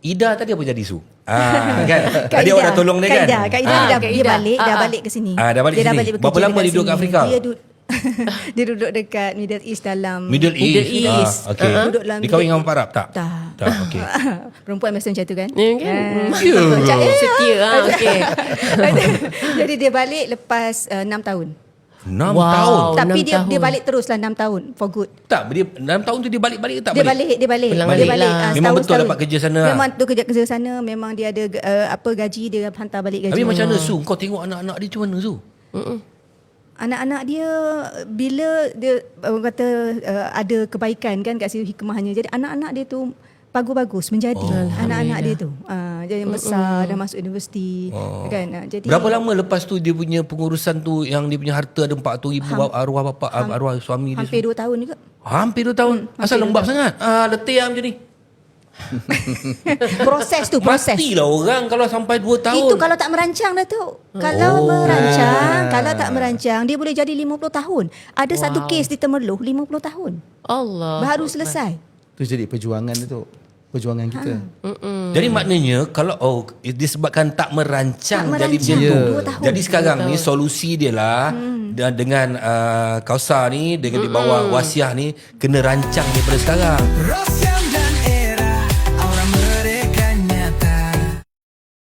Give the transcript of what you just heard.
Ida tadi apa jadi Su? Kan? Tadi awak dah tolong dia kan? Kak Ida dia balik ke sini. Dah balik Dia sini. Berapa lama dia duduk kat Afrika? Dia duduk dekat Middle East dalam Middle East. Okey. Duduk dalam Dia kahwin dengan orang Arab tak? Tak. Okey. Perempuan biasa macam tu kan? Ya kan? Setia. Okey. Jadi dia balik lepas 6 tahun. 6 tahun? Tapi 6 dia tahun. balik teruslah 6 tahun for good. Tak, dia 6 tahun tu dia balik-balik ke tak Dia balik? balik. Pulang Dia balik balik. lah. Memang betul setahun. dapat kerja sana lah. Memang tu kerja sana. Memang dia ada gaji, dia hantar balik gaji. Tapi macam mana Su? Kau tengok anak-anak dia macam mana Su? Anak-anak dia bila dia orang kata ada kebaikan kan kat situ hikmahnya. Jadi anak-anak dia tu bagus-bagus menjadi anak-anak dia tu. Jadi besar dah masuk universiti kan. Jadi Berapa lama lepas tu dia punya pengurusan tu yang dia punya harta ada 400,000 arwah bapa arwah suami dia? hampir 2 tahun juga. Hampir 2 tahun. Asal lembab sangat. Letih macam ni. Proses. Matilah orang kalau sampai 2 tahun. Itu kalau tak merancang dah tu. Kalau tak merancang dia boleh jadi 50 tahun. Ada satu kes di Temerloh 50 tahun. Allah. Baru selesai. Tu jadi perjuangan tu. Perjuangan kita. Jadi maknanya kalau disebabkan tak merancang, Tak jadi macam merancang, tu. 2 tahun. Jadi sekarang ni solusi dia lah dengan Kausar ni dengan di bawah wasiah ni kena rancang daripada sekarang.